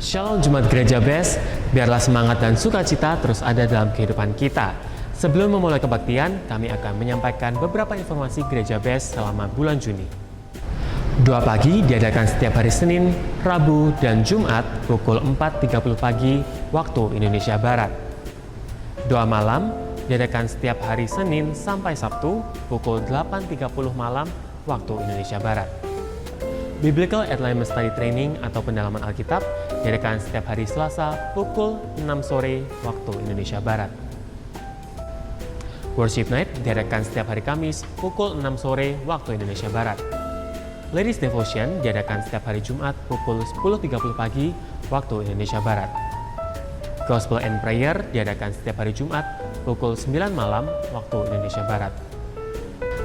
Shalom Jemaat Gereja Best, biarlah semangat dan sukacita terus ada dalam kehidupan kita. Sebelum memulai kebaktian, kami akan menyampaikan beberapa informasi Gereja Best selama bulan Juni. Doa pagi diadakan setiap hari Senin, Rabu, dan Jumat pukul 4.30 pagi waktu Indonesia Barat. Doa malam diadakan setiap hari Senin sampai Sabtu pukul 8.30 malam waktu Indonesia Barat. Biblical Alignment Study Training atau pendalaman Alkitab diadakan setiap hari Selasa pukul 6 sore waktu Indonesia Barat. Worship Night diadakan setiap hari Kamis pukul 6 sore waktu Indonesia Barat. Ladies Devotion diadakan setiap hari Jumat pukul 10.30 pagi waktu Indonesia Barat. Gospel and Prayer diadakan setiap hari Jumat pukul 9 malam waktu Indonesia Barat.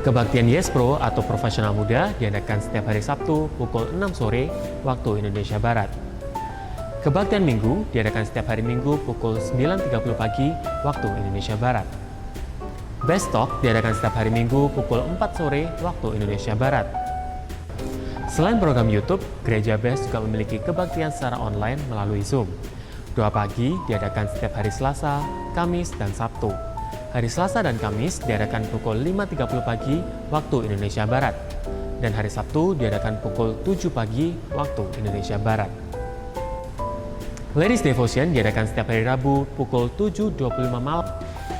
Kebaktian Yes Pro atau Profesional Muda diadakan setiap hari Sabtu pukul 6 sore waktu Indonesia Barat. Kebaktian Minggu diadakan setiap hari Minggu pukul 9.30 pagi waktu Indonesia Barat. Best Talk diadakan setiap hari Minggu pukul 4 sore waktu Indonesia Barat. Selain program YouTube, Gereja Best juga memiliki kebaktian secara online melalui Zoom. Doa pagi diadakan setiap hari Selasa, Kamis, dan Sabtu. Hari Selasa dan Kamis diadakan pukul 5.30 pagi waktu Indonesia Barat. Dan hari Sabtu diadakan pukul 7 pagi waktu Indonesia Barat. Ladies Devotion diadakan setiap hari Rabu pukul 7.25 malam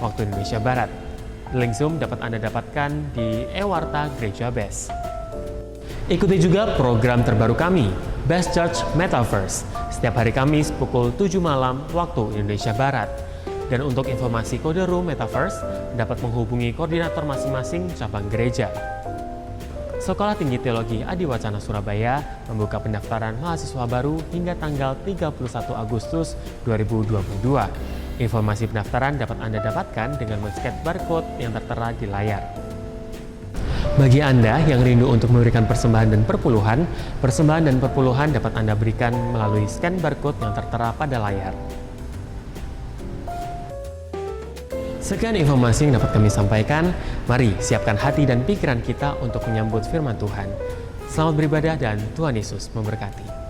waktu Indonesia Barat. Link Zoom dapat Anda dapatkan di Ewarta Gereja Best. Ikuti juga program terbaru kami, Best Church Metaverse, setiap hari Kamis pukul 7 malam waktu Indonesia Barat. Dan untuk informasi kode room Metaverse, dapat menghubungi koordinator masing-masing cabang gereja. Sekolah Tinggi Teologi Adiwacana Surabaya membuka pendaftaran mahasiswa baru hingga tanggal 31 Agustus 2022. Informasi pendaftaran dapat Anda dapatkan dengan men-scan barcode yang tertera di layar. Bagi Anda yang rindu untuk memberikan persembahan dan perpuluhan dapat Anda berikan melalui scan barcode yang tertera pada layar. Sekian informasi yang dapat kami sampaikan. Mari siapkan hati dan pikiran kita untuk menyambut firman Tuhan. Selamat beribadah dan Tuhan Yesus memberkati.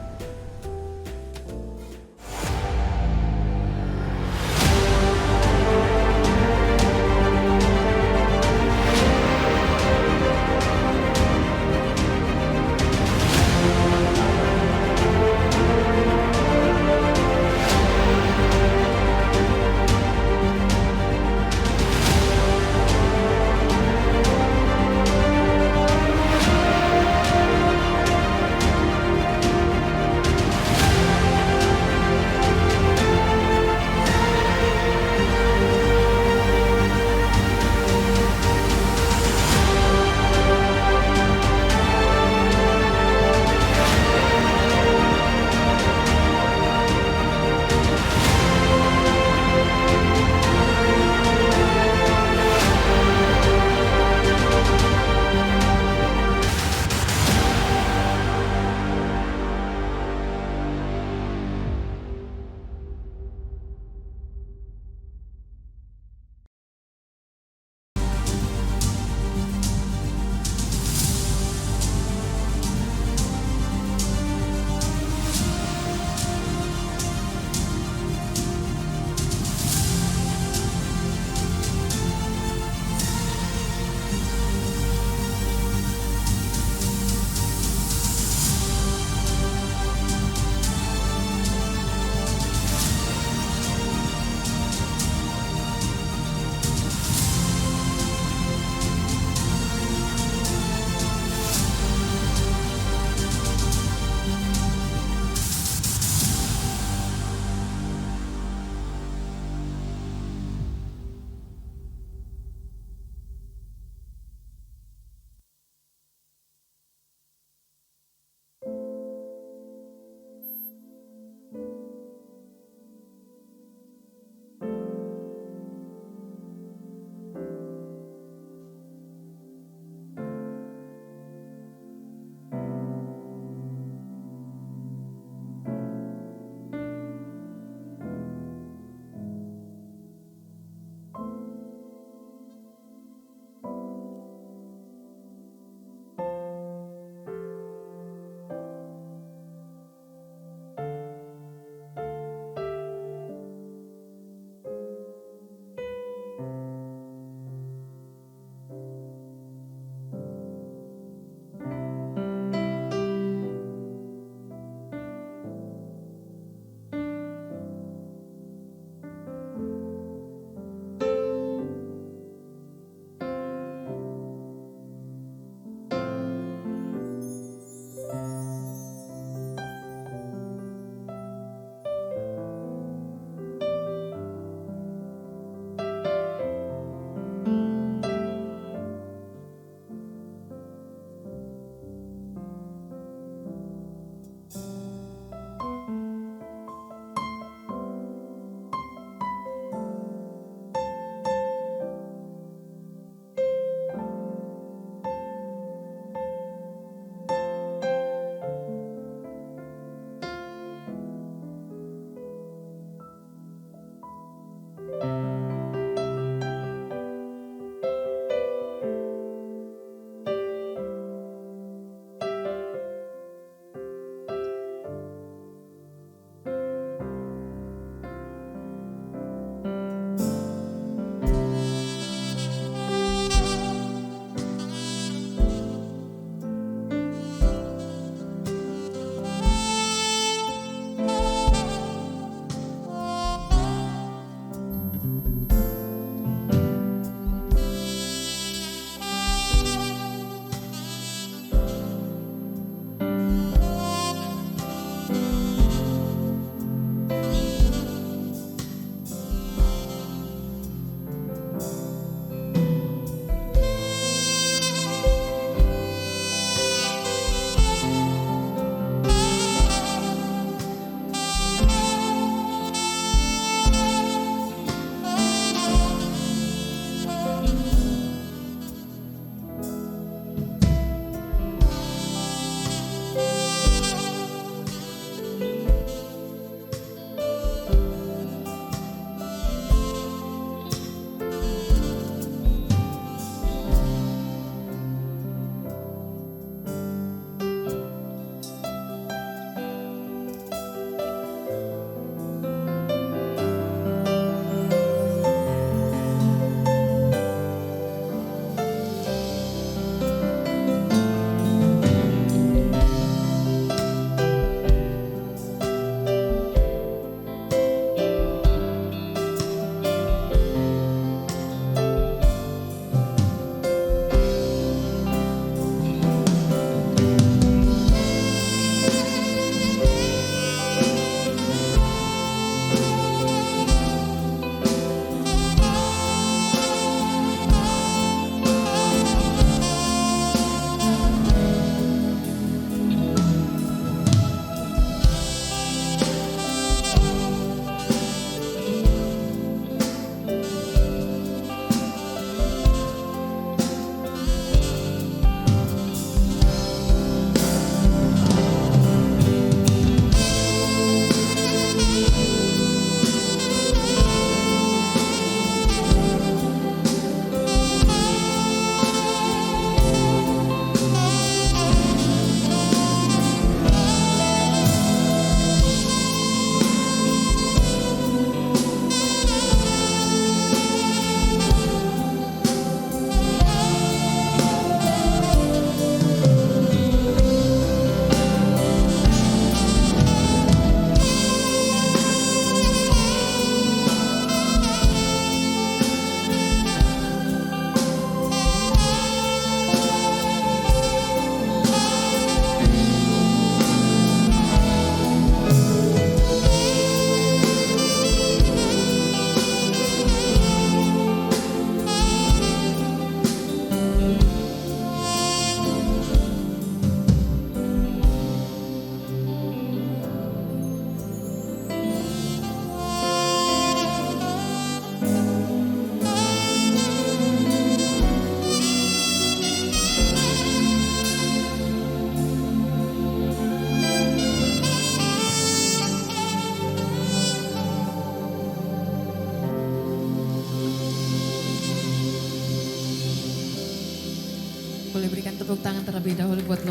boleh berikan tepuk tangan terlebih dahulu buat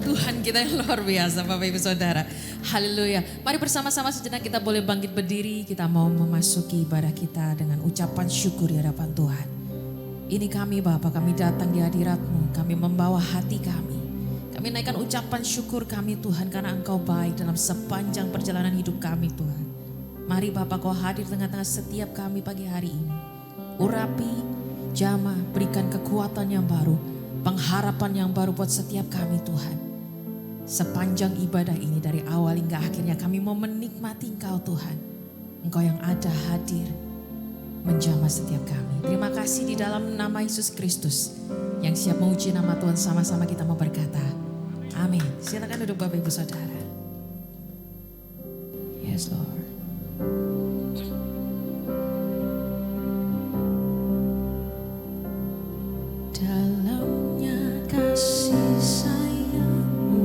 Tuhan kita yang luar biasa Bapak Ibu Saudara. Haleluya. Mari bersama-sama sejenak kita boleh bangkit berdiri. Kita mau memasuki ibadah kita dengan ucapan syukur di hadapan Tuhan. Ini kami Bapa, kami datang di hadirat-Mu. Kami membawa hati kami. Kami naikkan ucapan syukur kami Tuhan karena Engkau baik dalam sepanjang perjalanan hidup kami Tuhan. Mari Bapa Kau hadir tengah-tengah setiap kami pagi hari ini. Urapi, jamah, berikan kekuatan yang baru, pengharapan yang baru buat setiap kami Tuhan. Sepanjang ibadah ini dari awal hingga akhirnya kami mau menikmati Engkau Tuhan. Engkau yang ada hadir menjamah setiap kami. Terima kasih di dalam nama Yesus Kristus yang siap menguji nama Tuhan, sama-sama kita mau berkata amin. Silakan duduk Bapak Ibu Saudara. Yes Lord. Dalamnya kasih sayang-Mu,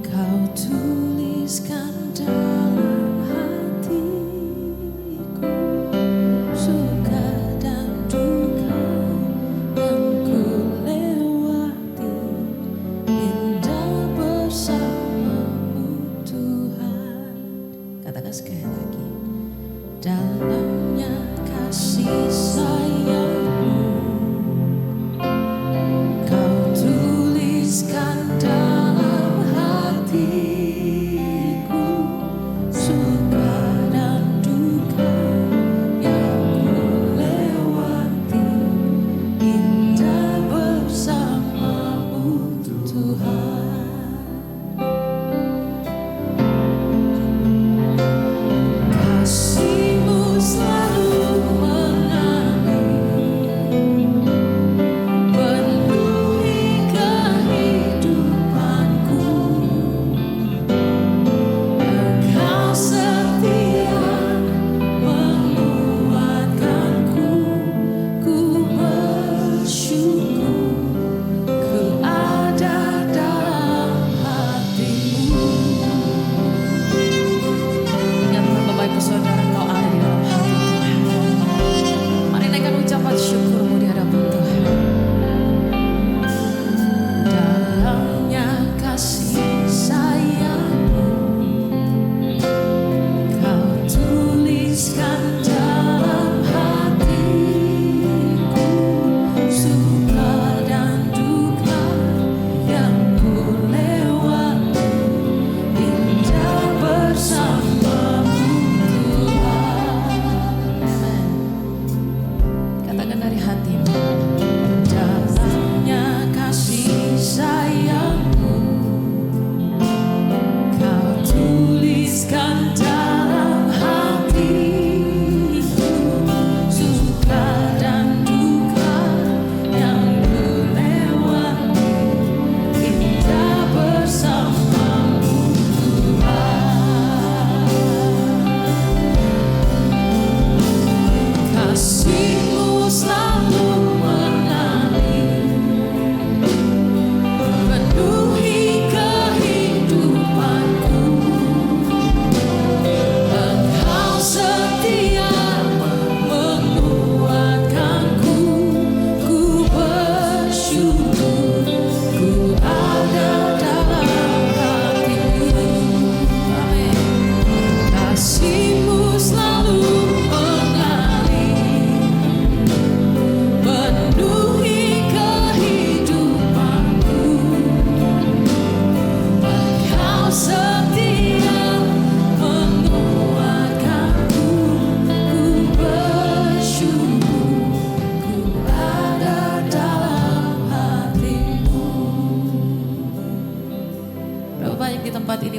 Kau tuliskan dalam hatiku, suka dan duka yang ku lewati, indah bersama-Mu Tuhan. Katakan sekali lagi. Dalamnya kasih sayang, dalam hatiku, suka dan duka yang ku lewati, indah bersama-Mu Tuhan. Kasih-Mu selalu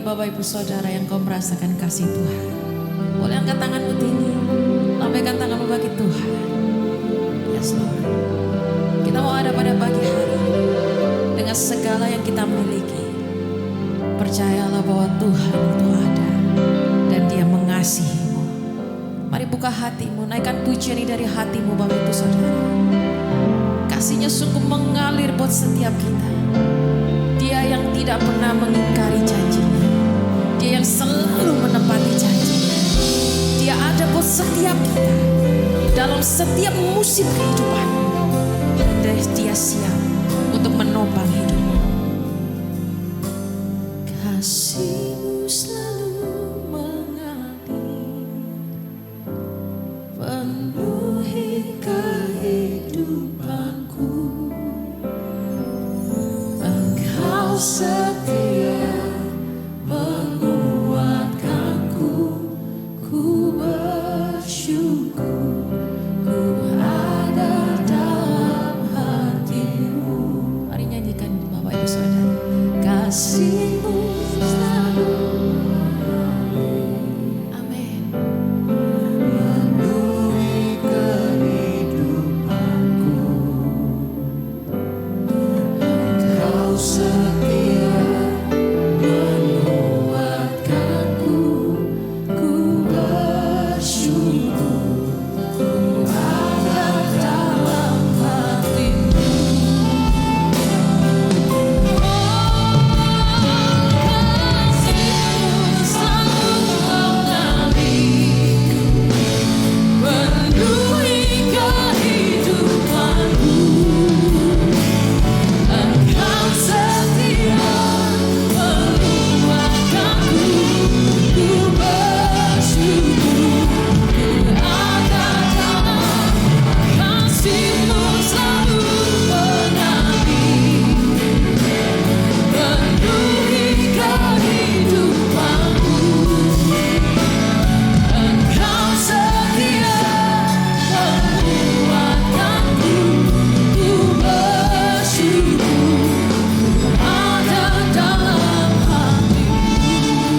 Bapak Ibu Saudara yang kau merasakan kasih Tuhan, boleh angkat tanganmu tinggi, lambaikan tanganmu bagi Tuhan. Yes Lord. Kita mau ada pada pagi hari dengan segala yang kita miliki. Percayalah bahwa Tuhan itu ada dan Dia mengasihimu. Mari buka hatimu, naikkan pujian ini dari hatimu Bapak Ibu Saudara. Kasih-Nya sungguh mengalir buat setiap kita. Dia yang tidak pernah mengingkari janji-Nya. Dia yang selalu menepati janji-Nya. Dia ada buat setiap kita dalam setiap musim kehidupan. Dia siap untuk menopang hidupmu. Kasih-Mu selalu mengalir, penuhi kehidupanku. Engkau setia menguatkanku, ku bersyukur, ku ada dalam hati-Mu. Mari nyanyikan Bapak Ibu Saudara. Kasih-Mu selalu mengalir. Amin. Penuhi kehidupanku. Engkau setia menguatkanku, ku bersyukur, ku ada dalam hati-Mu. Kasih-Mu selalu mengalir, penuhi kehidupanku. Engkau setia menguatkanku, ku bersyukur, ku ada dalam kasih-Mu selalu mengalir, penuhi kehidupanku. Engkau setia menguatkanku, ku bersyukur, ada dalam hati-Mu.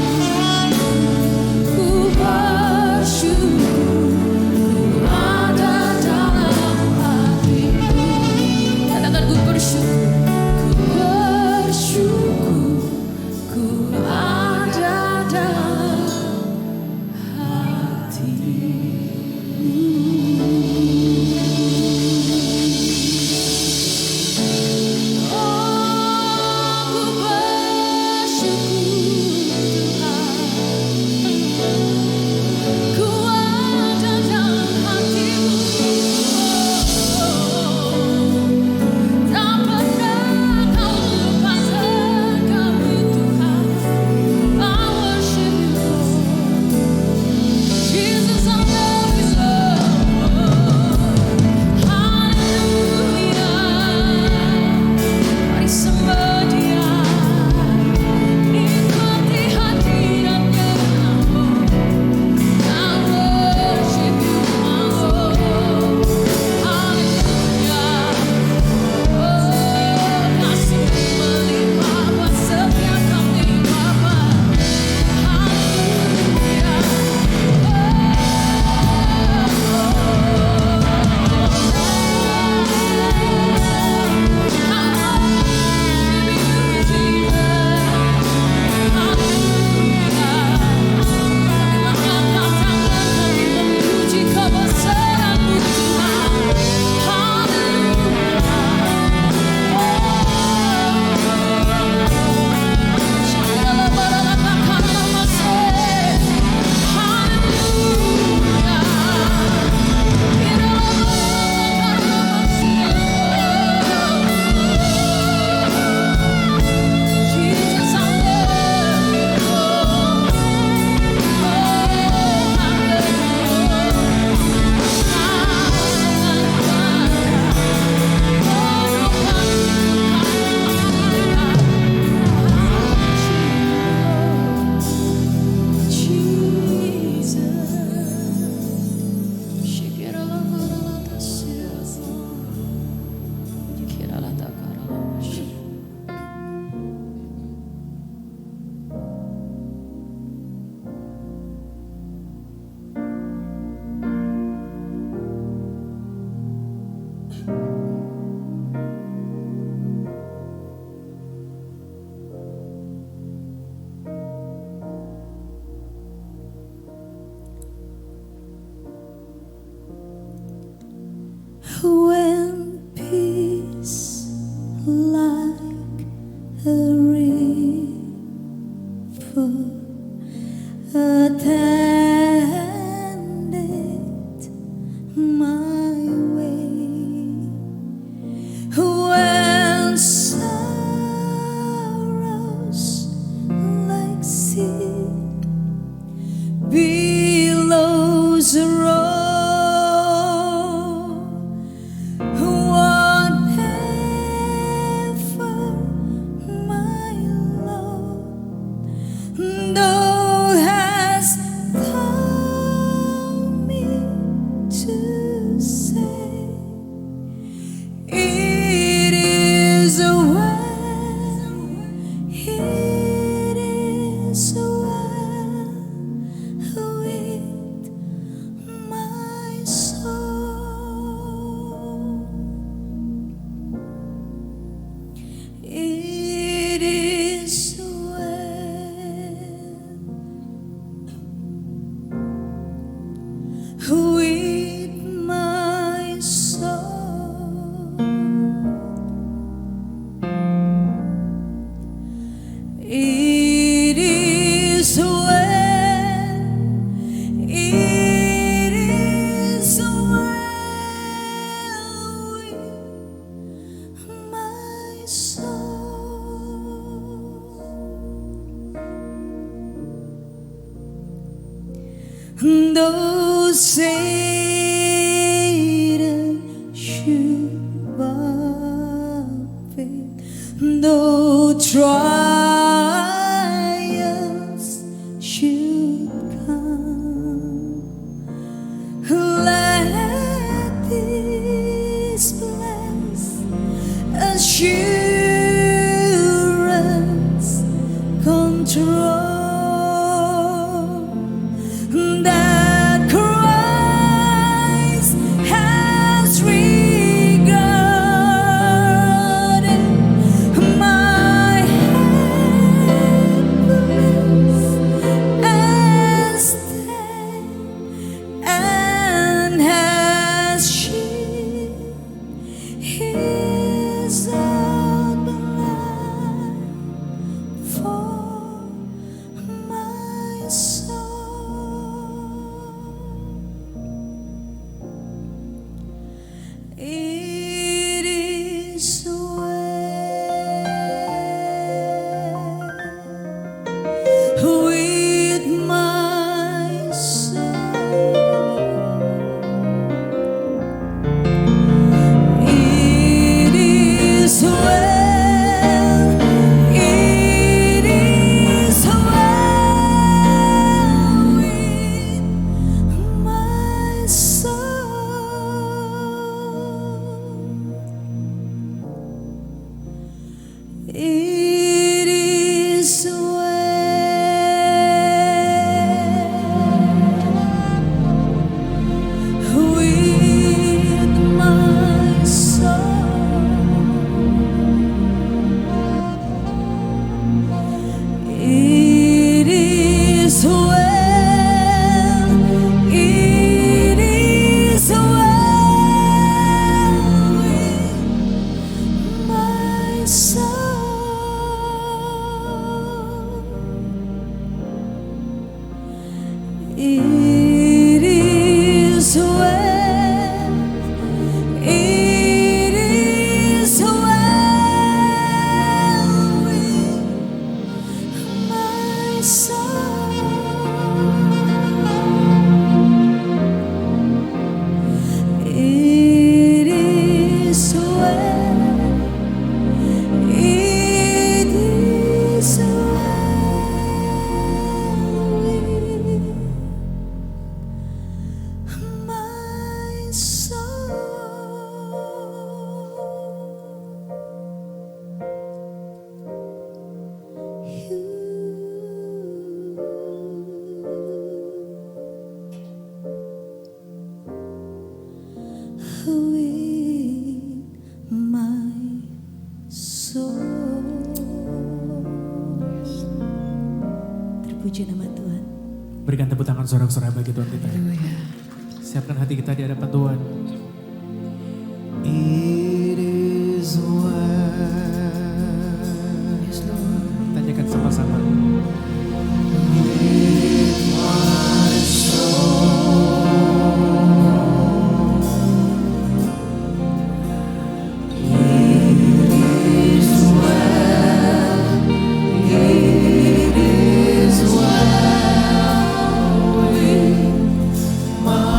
Ku bersyukur, ada dalam hati-Mu. Katakan ku bersyukur, ku ada dalam Jesus, I love you so. Hallelujah. Mari sembah Dia, nikmati hadirat-Nya. I worship you, my Lord. Hallelujah. Oh, kasih-Mu melimpah buat setiap kami, Bapa. Hallelujah. Jesus, I When peace like a river attended my way, Though Satan should buffet, though trials should come, let this blessed assurance control that Christ has regarded my helpless estate and has shed His own blood for my soul. It is well with my soul. It is well. It is well with my soul. It is well with my soul. It is well. It is well with my soul. It is well. It is well with my soul. It is well. It is well with my soul. With my soul. Terpuji nama Tuhan. Berikan tepuk tangan sorak-sorai bagi Tuhan kita. Siapkan hati kita di hadapan Tuhan. It is well. Tanyakan sama-sama. My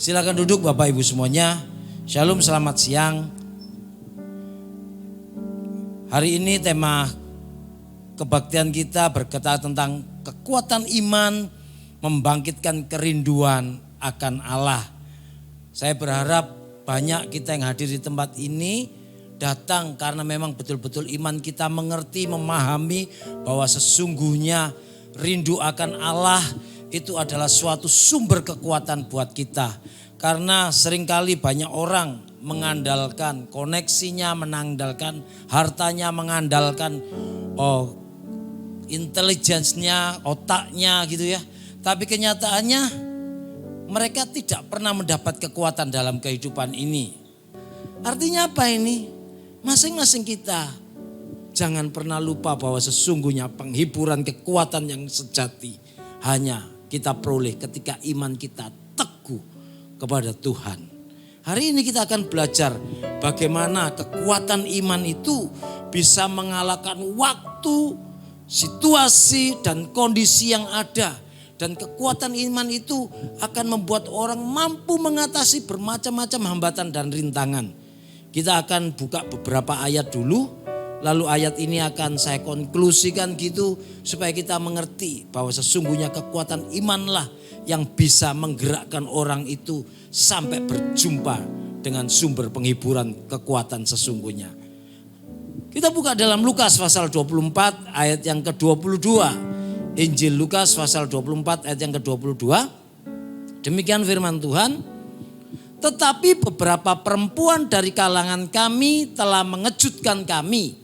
Silakan duduk Bapak Ibu semuanya. Shalom, selamat siang. Hari ini tema kebaktian kita berkata tentang kekuatan iman membangkitkan kerinduan akan Allah. Saya berharap banyak kita yang hadir di tempat ini datang karena memang betul-betul iman kita mengerti, memahami bahwa sesungguhnya rindu akan Allah itu adalah suatu sumber kekuatan buat kita. Karena seringkali banyak orang mengandalkan koneksinya, mengandalkan hartanya, mengandalkan intelijensinya, otaknya gitu ya. Tapi kenyataannya mereka tidak pernah mendapat kekuatan dalam kehidupan ini. Artinya apa ini? Masing-masing kita jangan pernah lupa bahwa sesungguhnya penghiburan kekuatan yang sejati hanya kita peroleh ketika iman kita teguh kepada Tuhan. Hari ini kita akan belajar bagaimana kekuatan iman itu bisa mengalahkan waktu, situasi dan kondisi yang ada. Dan kekuatan iman itu akan membuat orang mampu mengatasi bermacam-macam hambatan dan rintangan. Kita akan buka beberapa ayat dulu, lalu ayat ini akan saya konklusikan gitu supaya kita mengerti bahwa sesungguhnya kekuatan imanlah yang bisa menggerakkan orang itu sampai berjumpa dengan sumber penghiburan kekuatan sesungguhnya. Kita buka dalam Lukas pasal 24 ayat yang ke-22. Injil Lukas pasal 24 ayat yang ke-22. Demikian firman Tuhan. Tetapi beberapa perempuan dari kalangan kami telah mengejutkan kami.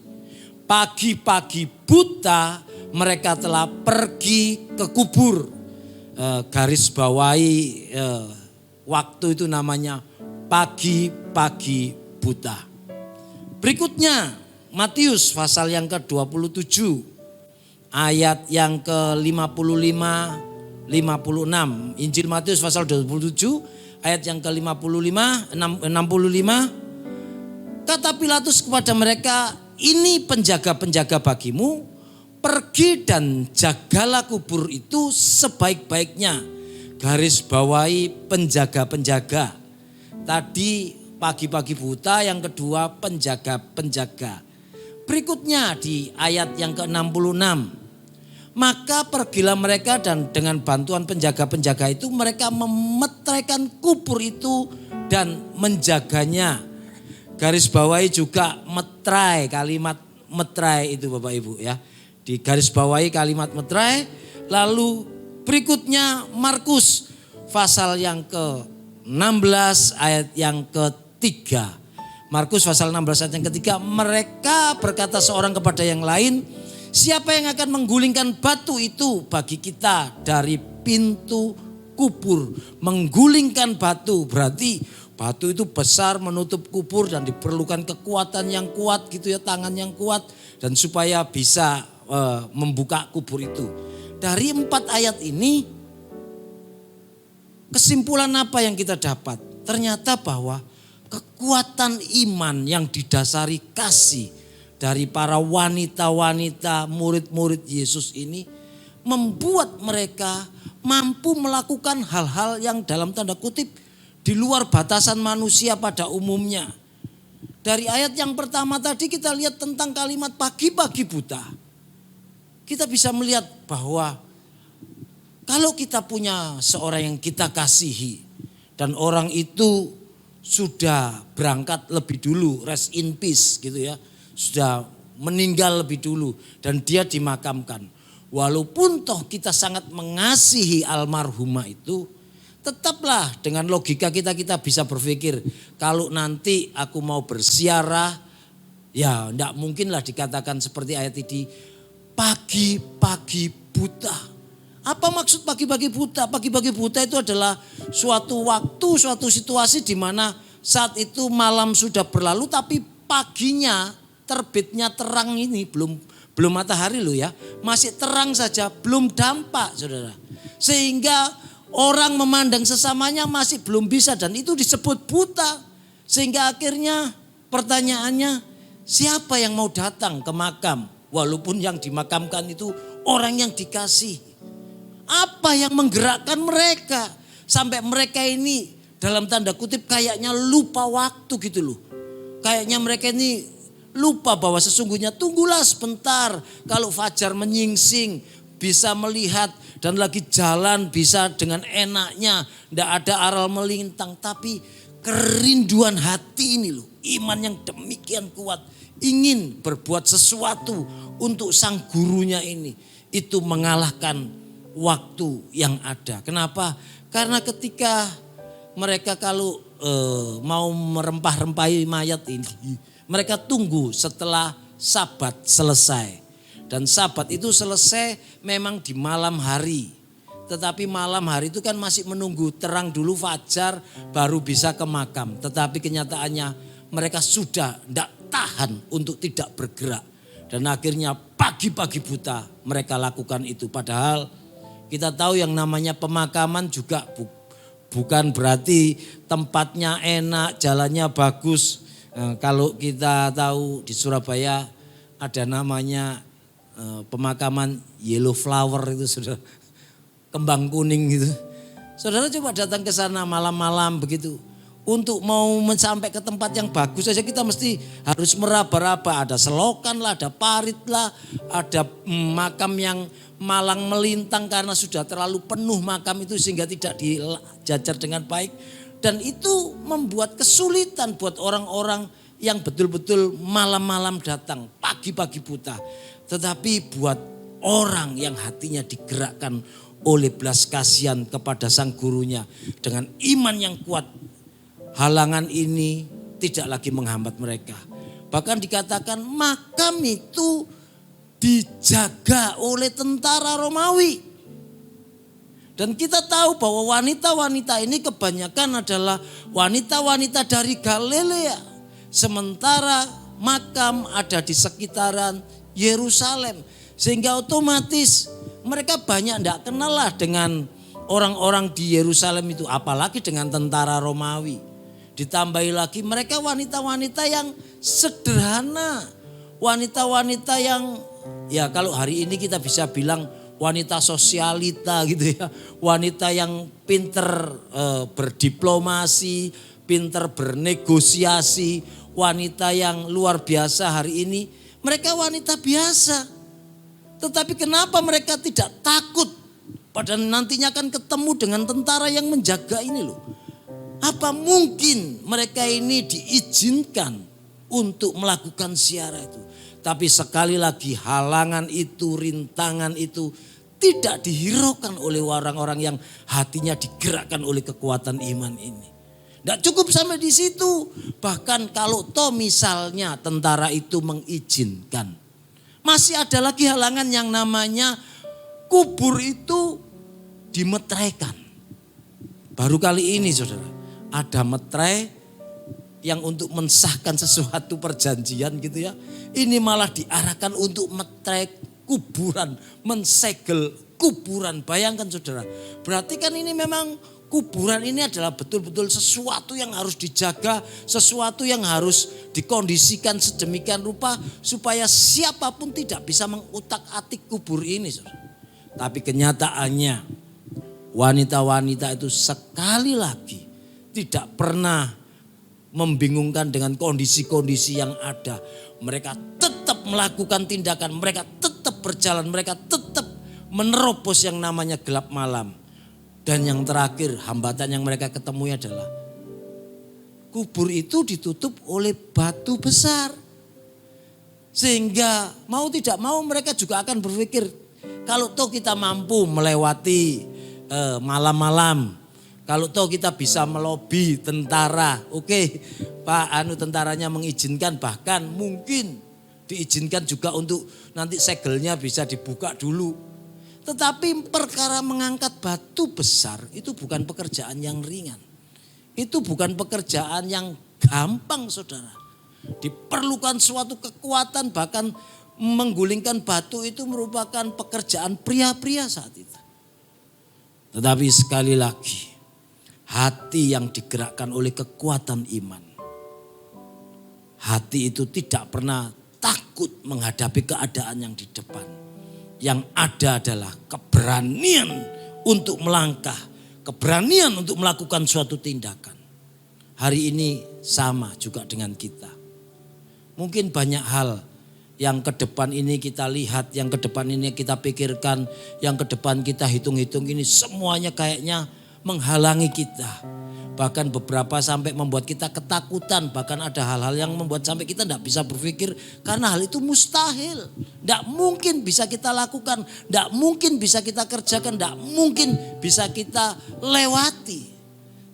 Pagi-pagi buta mereka telah pergi ke kubur. Garis bawahi waktu itu namanya pagi-pagi buta. Berikutnya Matius pasal yang ke-27. Ayat yang ke-55, 56. Injil Matius pasal 27 ayat yang ke-55, 65. Kata Pilatus kepada mereka, ini penjaga-penjaga bagimu, pergi dan jagalah kubur itu sebaik-baiknya. Garis bawahi penjaga-penjaga. Tadi pagi-pagi buta, yang kedua penjaga-penjaga. Berikutnya di ayat yang ke-66. Maka pergilah mereka dan dengan bantuan penjaga-penjaga itu mereka memetraikan kubur itu dan menjaganya. Garis bawahi juga metrai, kalimat metrai itu Bapak Ibu ya. Di garis bawahi kalimat metrai. Lalu berikutnya Markus pasal yang ke-16 ayat yang ke-3. Markus pasal 16 ayat yang ke-3, mereka berkata seorang kepada yang lain, siapa yang akan menggulingkan batu itu bagi kita dari pintu kubur? Menggulingkan batu berarti batu itu besar menutup kubur dan diperlukan kekuatan yang kuat gitu ya, tangan yang kuat dan supaya bisa membuka kubur itu. Dari 4 ayat ini kesimpulan apa yang kita dapat? Ternyata bahwa kekuatan iman yang didasari kasih dari para wanita-wanita murid-murid Yesus ini membuat mereka mampu melakukan hal-hal yang dalam tanda kutip di luar batasan manusia pada umumnya. Dari ayat yang pertama tadi kita lihat tentang kalimat pagi-pagi buta. Kita bisa melihat bahwa kalau kita punya seorang yang kita kasihi dan orang itu sudah berangkat lebih dulu, rest in peace gitu ya. Sudah meninggal lebih dulu dan dia dimakamkan. Walaupun toh kita sangat mengasihi almarhumah itu, tetaplah dengan logika kita bisa berpikir kalau nanti aku mau berziarah, ya enggak mungkinlah dikatakan seperti ayat ini pagi-pagi buta. Apa maksud pagi-pagi buta? Pagi-pagi buta itu adalah suatu waktu, suatu situasi di mana saat itu malam sudah berlalu tapi paginya terbitnya terang ini belum matahari loh ya. Masih terang saja, belum dampak Saudara. Sehingga orang memandang sesamanya masih belum bisa dan itu disebut buta. Sehingga akhirnya pertanyaannya siapa yang mau datang ke makam walaupun yang dimakamkan itu orang yang dikasih. Apa yang menggerakkan mereka sampai mereka ini dalam tanda kutip kayaknya lupa waktu gitu loh. Kayaknya mereka ini lupa bahwa sesungguhnya tunggulah sebentar. Kalau fajar menyingsing bisa melihat dan lagi jalan bisa dengan enaknya. Tidak ada aral melintang. Tapi kerinduan hati ini loh. Iman yang demikian kuat. Ingin berbuat sesuatu untuk sang gurunya ini. Itu mengalahkan waktu yang ada. Kenapa? Karena ketika mereka kalau mau merempah-rempahi mayat ini. Mereka tunggu setelah Sabat selesai. Dan Sabat itu selesai memang di malam hari. Tetapi malam hari itu kan masih menunggu terang dulu fajar baru bisa ke makam. Tetapi kenyataannya mereka sudah tidak tahan untuk tidak bergerak. Dan akhirnya pagi-pagi buta mereka lakukan itu. Padahal kita tahu yang namanya pemakaman juga bukan berarti tempatnya enak, jalannya bagus. Kalau kita tahu di Surabaya ada namanya pemakaman Yellow Flower itu saudara, kembang kuning gitu. Saudara coba datang ke sana malam-malam begitu. Untuk mau sampai ke tempat yang bagus saja kita mesti harus meraba-raba. Ada selokan lah, ada parit lah, ada makam yang malang melintang karena sudah terlalu penuh makam itu sehingga tidak dijajar dengan baik. Dan itu membuat kesulitan buat orang-orang yang betul-betul malam-malam datang, pagi-pagi buta. Tetapi buat orang yang hatinya digerakkan oleh belas kasihan kepada sang gurunya dengan iman yang kuat, halangan ini tidak lagi menghambat mereka. Bahkan dikatakan makam itu dijaga oleh tentara Romawi. Dan kita tahu bahwa wanita-wanita ini kebanyakan adalah wanita-wanita dari Galilea. Sementara makam ada di sekitaran Yerusalem. Sehingga otomatis mereka banyak tidak kenal lah dengan orang-orang di Yerusalem itu. Apalagi dengan tentara Romawi. Ditambahi lagi mereka wanita-wanita yang sederhana. Wanita-wanita yang ya kalau hari ini kita bisa bilang wanita sosialita gitu ya. Wanita yang pinter berdiplomasi, pinter bernegosiasi. Wanita yang luar biasa hari ini. Mereka wanita biasa. Tetapi kenapa mereka tidak takut? Padahal nantinya akan ketemu dengan tentara yang menjaga ini loh. Apa mungkin mereka ini diizinkan untuk melakukan ziarah itu? Tapi sekali lagi halangan itu, rintangan itu tidak dihiraukan oleh orang-orang yang hatinya digerakkan oleh kekuatan iman ini. Tidak cukup sampai di situ. Bahkan kalau toh misalnya tentara itu mengizinkan. Masih ada lagi halangan yang namanya kubur itu dimeteraikan. Baru kali ini saudara, ada meterai yang untuk mensahkan sesuatu perjanjian gitu ya. Ini malah diarahkan untuk meterai kuburan, mensegel kuburan. Bayangkan saudara, berarti kan ini memang kuburan ini adalah betul-betul sesuatu yang harus dijaga, sesuatu yang harus dikondisikan sedemikian rupa supaya siapapun tidak bisa mengutak-atik kubur ini. Tapi kenyataannya wanita-wanita itu sekali lagi tidak pernah membingungkan dengan kondisi-kondisi yang ada. Mereka tetap melakukan tindakan, mereka tetap berjalan, mereka tetap menerobos yang namanya gelap malam. Dan yang terakhir hambatan yang mereka ketemui adalah kubur itu ditutup oleh batu besar. Sehingga mau tidak mau mereka juga akan berpikir kalau toh kita mampu melewati malam-malam. Kalau toh kita bisa melobi tentara. Oke, Pak tentaranya mengizinkan, bahkan mungkin diizinkan juga untuk nanti segelnya bisa dibuka dulu. Tetapi perkara mengangkat batu besar itu bukan pekerjaan yang ringan. Itu bukan pekerjaan yang gampang saudara. Diperlukan suatu kekuatan, bahkan menggulingkan batu itu merupakan pekerjaan pria-pria saat itu. Tetapi sekali lagi, hati yang digerakkan oleh kekuatan iman. Hati itu tidak pernah takut menghadapi keadaan yang di depan. Yang ada adalah keberanian untuk melangkah, keberanian untuk melakukan suatu tindakan. Hari ini sama juga dengan kita. Mungkin banyak hal yang ke depan ini kita lihat, yang ke depan ini kita pikirkan, yang ke depan kita hitung-hitung, ini semuanya kayaknya menghalangi kita. Bahkan beberapa sampai membuat kita ketakutan, bahkan ada hal-hal yang membuat sampai kita tidak bisa berpikir karena hal itu mustahil. Tidak mungkin bisa kita lakukan, tidak mungkin bisa kita kerjakan, tidak mungkin bisa kita lewati.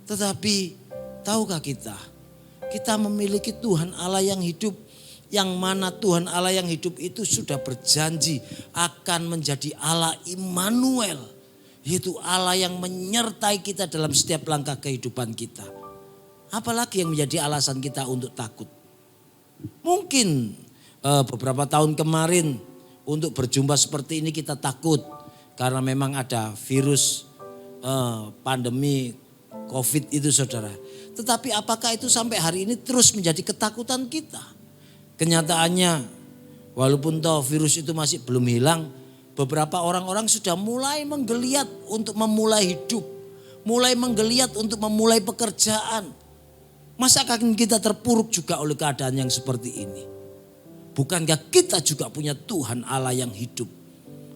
Tetapi tahukah kita memiliki Tuhan Allah yang hidup, yang mana Tuhan Allah yang hidup itu sudah berjanji akan menjadi Allah Immanuel, yaitu Allah yang menyertai kita dalam setiap langkah kehidupan kita. Apalagi yang menjadi alasan kita untuk takut? Mungkin beberapa tahun kemarin untuk berjumpa seperti ini kita takut karena memang ada virus pandemi COVID itu saudara. Tetapi apakah itu sampai hari ini terus menjadi ketakutan kita? Kenyataannya walaupun toh virus itu masih belum hilang, beberapa orang-orang sudah mulai menggeliat untuk memulai hidup. Mulai menggeliat untuk memulai pekerjaan. Masa akan kita terpuruk juga oleh keadaan yang seperti ini? Bukankah kita juga punya Tuhan Allah yang hidup?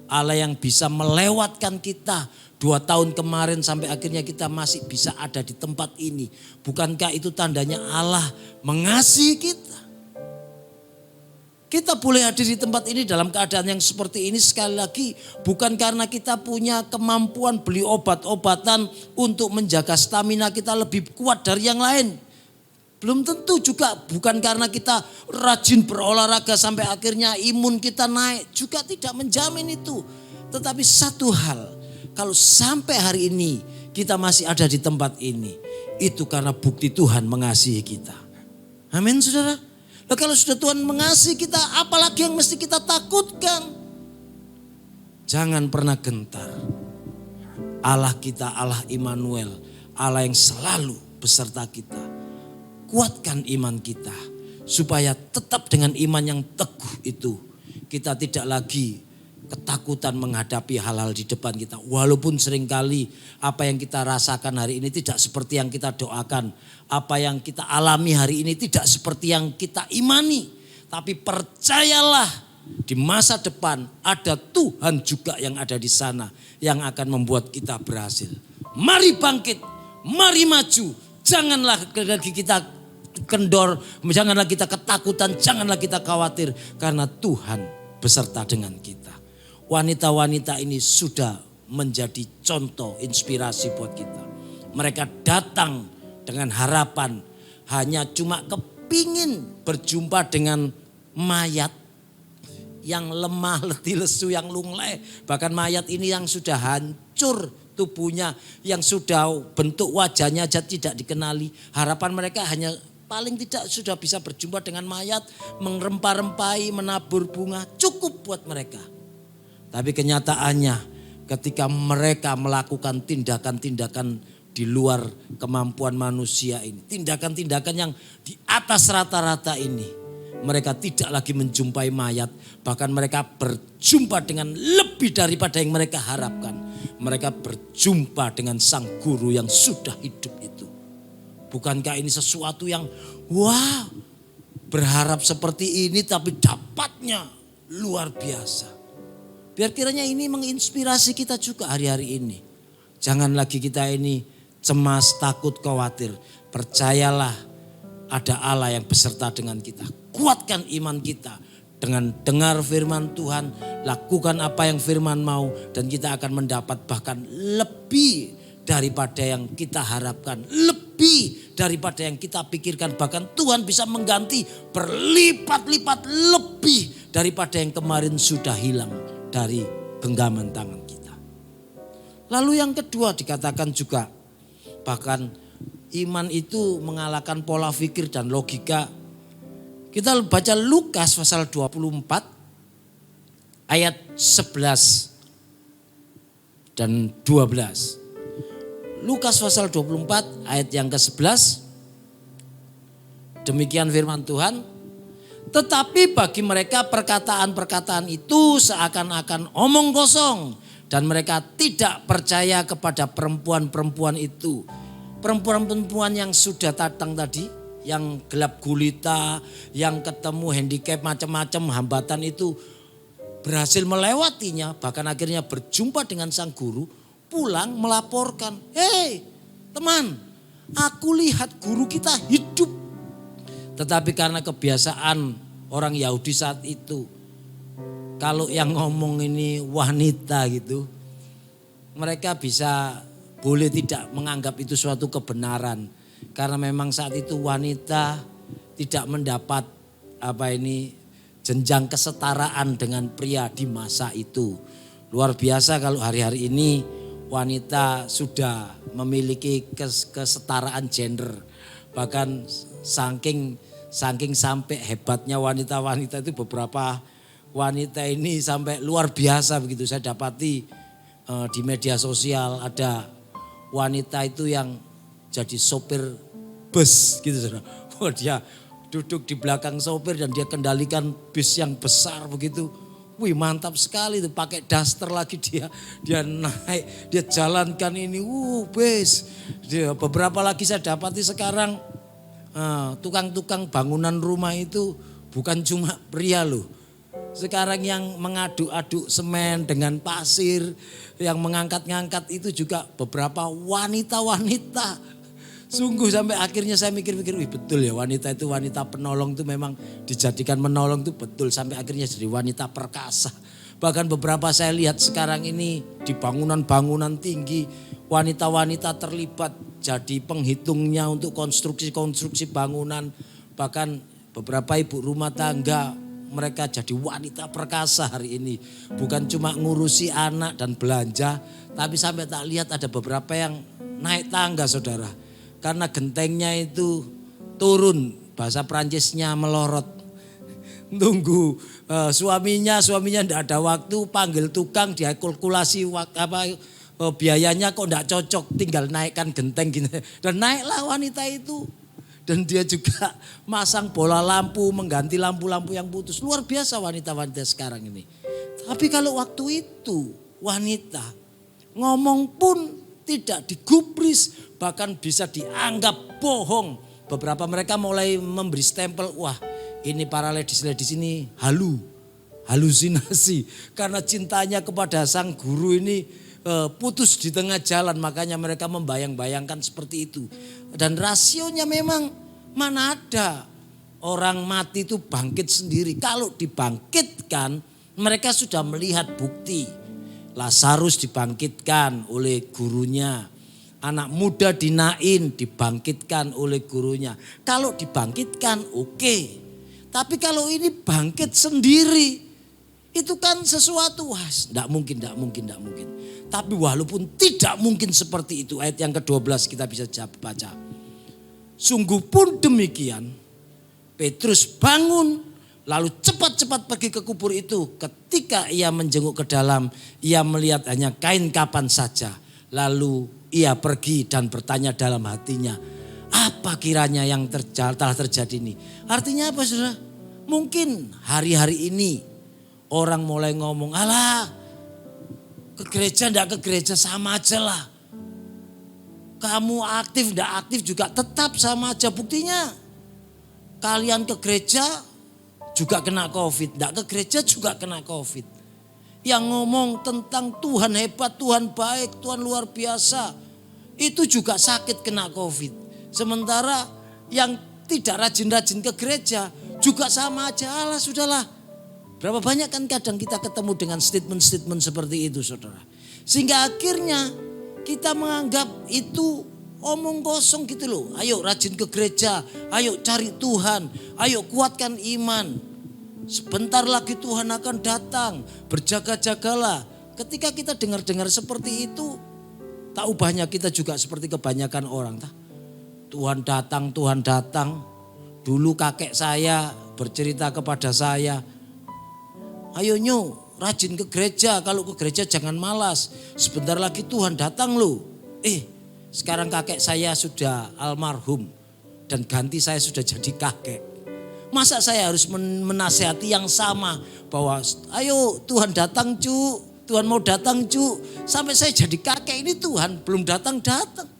Allah yang bisa melewatkan kita 2 tahun kemarin sampai akhirnya kita masih bisa ada di tempat ini. Bukankah itu tandanya Allah mengasihi kita? Kita boleh hadir di tempat ini dalam keadaan yang seperti ini sekali lagi. Bukan karena kita punya kemampuan beli obat-obatan untuk menjaga stamina kita lebih kuat dari yang lain. Belum tentu juga bukan karena kita rajin berolahraga sampai akhirnya imun kita naik. Juga tidak menjamin itu. Tetapi satu hal, kalau sampai hari ini kita masih ada di tempat ini, itu karena bukti Tuhan mengasihi kita. Amin saudara. Nah, kalau sudah Tuhan mengasihi kita, apalagi yang mesti kita takutkan? Jangan pernah gentar. Allah kita, Allah Immanuel, Allah yang selalu beserta kita. Kuatkan iman kita supaya tetap dengan iman yang teguh itu kita tidak lagi ketakutan menghadapi hal-hal di depan kita. Walaupun seringkali apa yang kita rasakan hari ini tidak seperti yang kita doakan. Apa yang kita alami hari ini tidak seperti yang kita imani. Tapi percayalah di masa depan ada Tuhan juga yang ada di sana yang akan membuat kita berhasil. Mari bangkit, mari maju. Janganlah lagi kita kendor, janganlah kita ketakutan, janganlah kita khawatir. Karena Tuhan beserta dengan kita. Wanita-wanita ini sudah menjadi contoh inspirasi buat kita. Mereka datang dengan harapan, hanya cuma kepingin berjumpa dengan mayat yang lemah, letih, lesu, yang lunglai. Bahkan mayat ini yang sudah hancur tubuhnya, yang sudah bentuk wajahnya aja tidak dikenali. Harapan mereka hanya paling tidak sudah bisa berjumpa dengan mayat, merempah-rempahi, menabur bunga, cukup buat mereka. Tapi kenyataannya ketika mereka melakukan tindakan-tindakan di luar kemampuan manusia ini, tindakan-tindakan yang di atas rata-rata ini, mereka tidak lagi menjumpai mayat, bahkan mereka berjumpa dengan lebih daripada yang mereka harapkan. Mereka berjumpa dengan sang guru yang sudah hidup itu. Bukankah ini sesuatu yang wow, berharap seperti ini tapi dapatnya luar biasa. Biar kiranya ini menginspirasi kita juga hari-hari ini. Jangan lagi kita ini cemas, takut, khawatir. Percayalah ada Allah yang beserta dengan kita. Kuatkan iman kita dengan dengar firman Tuhan, lakukan apa yang firman mau, dan kita akan mendapat bahkan lebih daripada yang kita harapkan, lebih daripada yang kita pikirkan. Bahkan Tuhan bisa mengganti berlipat-lipat lebih daripada yang kemarin sudah hilang dari genggaman tangan kita. Lalu yang kedua dikatakan juga, bahkan iman itu mengalahkan pola pikir dan logika. Kita baca Lukas pasal 24 ayat 11 dan 12. Lukas pasal 24 ayat yang ke-11. Demikian firman Tuhan. Tetapi bagi mereka perkataan-perkataan itu seakan-akan omong kosong Dan mereka tidak percaya kepada perempuan-perempuan itu. Perempuan-perempuan yang sudah datang tadi, yang gelap gulita, yang ketemu handicap macam-macam hambatan itu berhasil melewatinya. Bahkan akhirnya berjumpa dengan sang guru, pulang melaporkan, "Hei teman, aku lihat guru kita hidup." Tetapi karena kebiasaan orang Yahudi saat itu, kalau yang ngomong ini wanita gitu, mereka bisa boleh tidak menganggap itu suatu kebenaran. Karena memang saat itu wanita tidak mendapat jenjang kesetaraan dengan pria di masa itu. Luar biasa kalau hari-hari ini wanita sudah memiliki kesetaraan gender. Bahkan saking sampai hebatnya wanita-wanita itu, beberapa wanita ini sampai luar biasa begitu. Saya dapati di media sosial ada wanita itu yang jadi sopir bus gitu. Wah, dia duduk di belakang sopir dan dia kendalikan bis yang besar begitu. Wih, mantap sekali tuh, pakai daster lagi dia naik, dia jalankan ini, bis. Beberapa lagi saya dapati sekarang tukang-tukang bangunan rumah itu bukan cuma pria loh. Sekarang yang mengaduk-aduk semen dengan pasir, yang mengangkat-ngangkat itu juga beberapa wanita-wanita. Sungguh sampai akhirnya saya mikir-mikir, wih betul ya, wanita itu, wanita penolong itu memang dijadikan menolong itu betul. Sampai akhirnya jadi wanita perkasa. Bahkan beberapa saya lihat sekarang ini di bangunan-bangunan tinggi, wanita-wanita terlibat jadi penghitungnya untuk konstruksi-konstruksi bangunan. Bahkan beberapa ibu rumah tangga, mereka jadi wanita perkasa hari ini. Bukan cuma ngurusi anak dan belanja, tapi sampai tak lihat ada beberapa yang naik tangga, saudara. Karena gentengnya itu turun, bahasa Prancisnya melorot. Tunggu suaminya tidak ada waktu, panggil tukang, dia kalkulasi biayanya kok tidak cocok, tinggal naikkan genteng gini. Dan naiklah wanita itu. Dan dia juga masang bola lampu, mengganti lampu-lampu yang putus. Luar biasa wanita-wanita sekarang ini. Tapi kalau waktu itu wanita ngomong pun tidak digubris, bahkan bisa dianggap bohong. Beberapa mereka mulai memberi stempel, wah ini para ladies-ladies ini halusinasi. Karena cintanya kepada sang guru ini putus di tengah jalan, makanya mereka membayang-bayangkan seperti itu. Dan rasionya memang mana ada orang mati itu bangkit sendiri. Kalau dibangkitkan, mereka sudah melihat bukti. Lazarus dibangkitkan oleh gurunya. Anak muda di Nain dibangkitkan oleh gurunya. Kalau dibangkitkan oke. Tapi kalau ini bangkit sendiri, itu kan sesuatu, tidak mungkin. Tapi walaupun tidak mungkin seperti itu, ayat yang ke-12 kita bisa baca. Sungguh pun demikian, Petrus bangun, lalu cepat-cepat pergi ke kubur itu. Ketika ia menjenguk ke dalam, ia melihat hanya kain kapan saja. Lalu ia pergi dan bertanya dalam hatinya, apa kiranya yang telah terjadi ini? Artinya apa, saudara? Mungkin hari-hari ini orang mulai ngomong, alah ke gereja enggak ke gereja sama aja lah. Kamu aktif enggak aktif juga tetap sama aja. Buktinya kalian ke gereja juga kena COVID, enggak ke gereja juga kena COVID. Yang ngomong tentang Tuhan hebat, Tuhan baik, Tuhan luar biasa, itu juga sakit kena COVID. Sementara yang tidak rajin-rajin ke gereja juga sama aja, alah sudahlah. Berapa banyak kan kadang kita ketemu dengan statement-statement seperti itu, saudara. Sehingga akhirnya kita menganggap itu omong kosong gitu loh. Ayo rajin ke gereja, ayo cari Tuhan, ayo kuatkan iman. Sebentar lagi Tuhan akan datang, berjaga-jagalah. Ketika kita dengar-dengar seperti itu, tak ubahnya kita juga seperti kebanyakan orang. Tuhan datang, Tuhan datang. Dulu kakek saya bercerita kepada saya, ayo nyu rajin ke gereja, kalau ke gereja jangan malas. Sebentar lagi Tuhan datang loh. Sekarang kakek saya sudah almarhum dan ganti saya sudah jadi kakek. Masa saya harus menasihati yang sama bahwa ayo Tuhan datang cu, Tuhan mau datang cu. Sampai saya jadi kakek ini Tuhan belum datang-datang.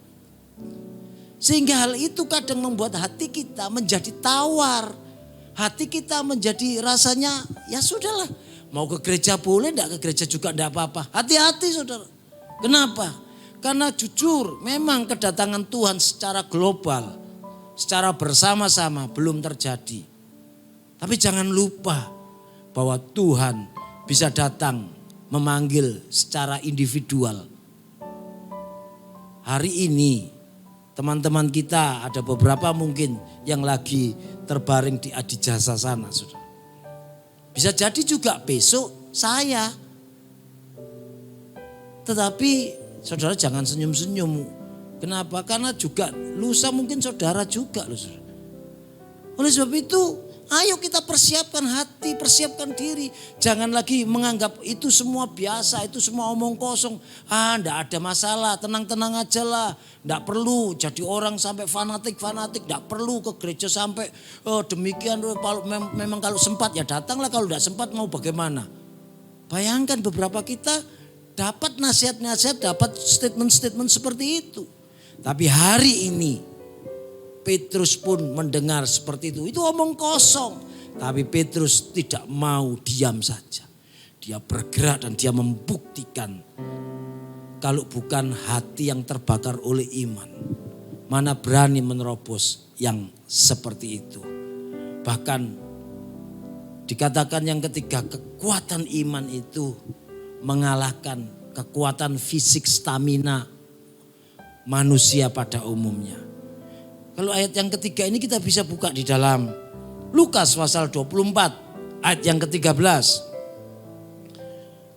Sehingga hal itu kadang membuat hati kita menjadi tawar. Hati kita menjadi rasanya ya sudahlah. Mau ke gereja boleh, enggak ke gereja juga enggak apa-apa. Hati-hati saudara. Kenapa? Karena jujur memang kedatangan Tuhan secara global, secara bersama-sama belum terjadi. Tapi jangan lupa bahwa Tuhan bisa datang memanggil secara individual. Hari ini teman-teman kita ada beberapa mungkin yang lagi terbaring di adijasa sana, saudara. Bisa jadi juga besok saya. Tetapi saudara jangan senyum-senyum. Kenapa? Karena juga lusa mungkin saudara juga loh, saudara. Oleh sebab itu ayo kita persiapkan hati, persiapkan diri. Jangan lagi menganggap itu semua biasa, itu semua omong kosong. Enggak ada masalah, tenang-tenang aja lah. Enggak perlu jadi orang sampai fanatik-fanatik. Enggak perlu ke gereja sampai demikian. Memang kalau sempat ya datanglah, kalau enggak sempat mau bagaimana. Bayangkan beberapa kita dapat nasihat-nasihat, dapat statement-statement seperti itu. Tapi hari ini Petrus pun mendengar seperti itu. Itu omong kosong. Tapi Petrus tidak mau diam saja. Dia bergerak dan dia membuktikan. Kalau bukan hati yang terbakar oleh iman. Mana berani menerobos yang seperti itu. Bahkan dikatakan yang ketiga, kekuatan iman itu mengalahkan kekuatan fisik stamina manusia pada umumnya. Kalau ayat yang ketiga ini kita bisa buka di dalam Lukas pasal 24 ayat yang ke-13.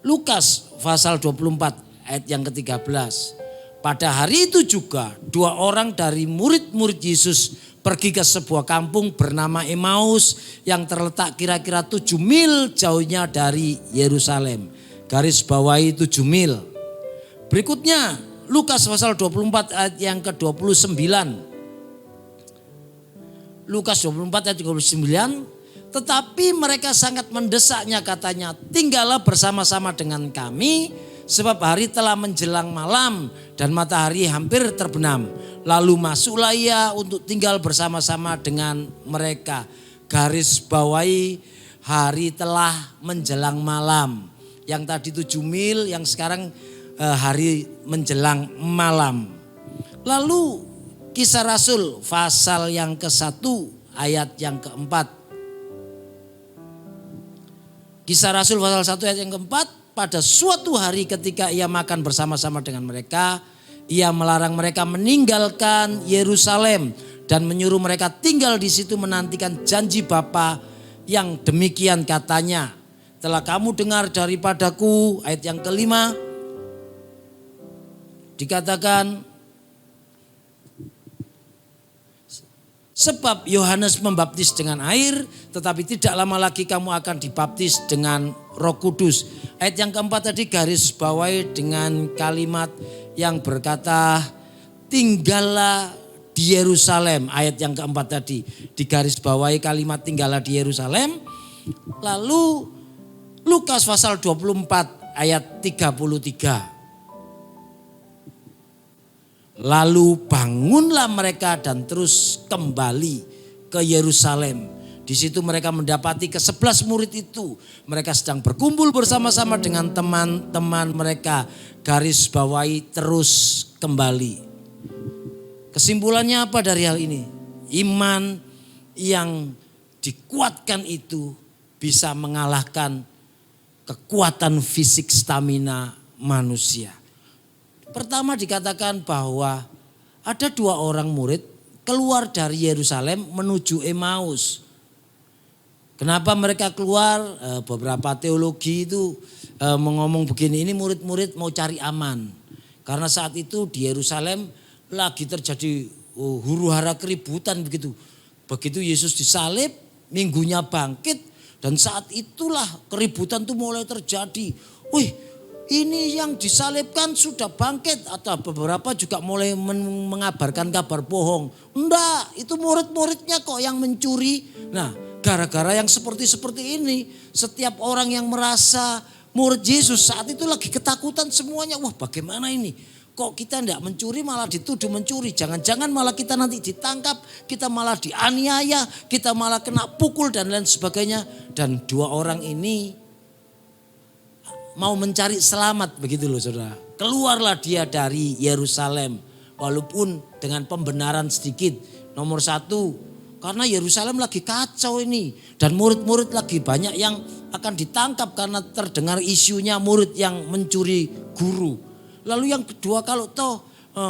Lukas pasal 24 ayat yang ke-13. Pada hari itu juga 2 orang dari murid-murid Yesus pergi ke sebuah kampung bernama Emmaus yang terletak kira-kira 7 mil jauhnya dari Yerusalem. Garis bawahi 7 mil. Berikutnya Lukas pasal 24 ayat yang ke-29. Lukas 24 ayat 29, tetapi mereka sangat mendesaknya katanya, tinggallah bersama-sama dengan kami sebab hari telah menjelang malam dan matahari hampir terbenam. Lalu masuklah ia untuk tinggal bersama-sama dengan mereka. Garis bawahi hari telah menjelang malam. Yang tadi 7 mil, yang sekarang hari menjelang malam. Lalu Kisah Rasul pasal yang ke-1 ayat yang ke-4. Kisah Rasul pasal 1 ayat yang ke-4. Pada suatu hari ketika ia makan bersama-sama dengan mereka, ia melarang mereka meninggalkan Yerusalem dan menyuruh mereka tinggal di situ menantikan janji Bapa yang demikian katanya. Telah kamu dengar daripadaku, ayat yang ke-5. Dikatakan, sebab Yohanes membaptis dengan air, tetapi tidak lama lagi kamu akan dibaptis dengan Roh Kudus. Ayat yang ke-4 tadi garis bawahi dengan kalimat yang berkata, tinggallah di Yerusalem. Ayat yang ke-4 tadi di garis bawahi kalimat tinggallah di Yerusalem. Lalu Lukas pasal 24 ayat 33. Lalu bangunlah mereka dan terus kembali ke Yerusalem. Di situ mereka mendapati ke-11 murid itu. Mereka sedang berkumpul bersama-sama dengan teman-teman mereka. Garis bawahi terus kembali. Kesimpulannya apa dari hal ini? Iman yang dikuatkan itu bisa mengalahkan kekuatan fisik stamina manusia. Pertama dikatakan bahwa ada 2 orang murid keluar dari Yerusalem menuju Emmaus. Kenapa mereka keluar? Beberapa teologi itu mengomong begini, ini murid-murid mau cari aman. Karena saat itu di Yerusalem lagi terjadi huru-hara keributan begitu. Begitu Yesus disalib, minggunya bangkit dan saat itulah keributan itu mulai terjadi. Wih, ini yang disalibkan sudah bangkit atau beberapa juga mulai mengabarkan kabar bohong. Enggak, itu murid-muridnya kok yang mencuri. Nah, gara-gara yang seperti ini, setiap orang yang merasa murid Yesus saat itu lagi ketakutan semuanya. Wah, bagaimana ini? Kok kita tidak mencuri malah dituduh mencuri. Jangan-jangan malah kita nanti ditangkap, kita malah dianiaya, kita malah kena pukul dan lain sebagainya. Dan dua orang ini mau mencari selamat begitu loh saudara. Keluarlah dia dari Yerusalem walaupun dengan pembenaran sedikit. Nomor satu, karena Yerusalem lagi kacau ini. Dan murid-murid lagi banyak yang akan ditangkap karena terdengar isunya murid yang mencuri guru. Lalu yang kedua, kalau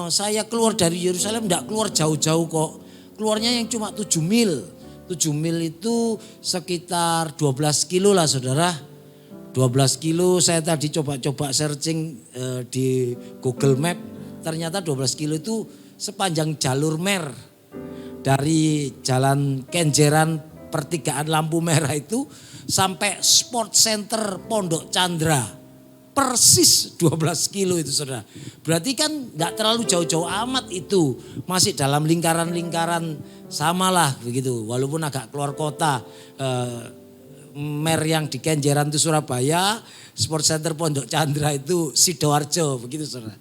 saya keluar dari Yerusalem tidak keluar jauh-jauh kok. Keluarnya yang cuma 7 mil. 7 mil itu sekitar 12 kilo lah saudara. 12 kilo saya tadi coba-coba searching di Google Map. Ternyata 12 kilo itu sepanjang jalur mer. Dari jalan Kenjeran pertigaan lampu merah itu sampai Sport Center Pondok Chandra. Persis 12 kilo itu saudara. Berarti kan gak terlalu jauh-jauh amat itu. Masih dalam lingkaran-lingkaran samalah begitu. Walaupun agak keluar kota. Mer yang di Kenjeran itu Surabaya. Sport Center Pondok Chandra itu Sidoarjo begitu saudara.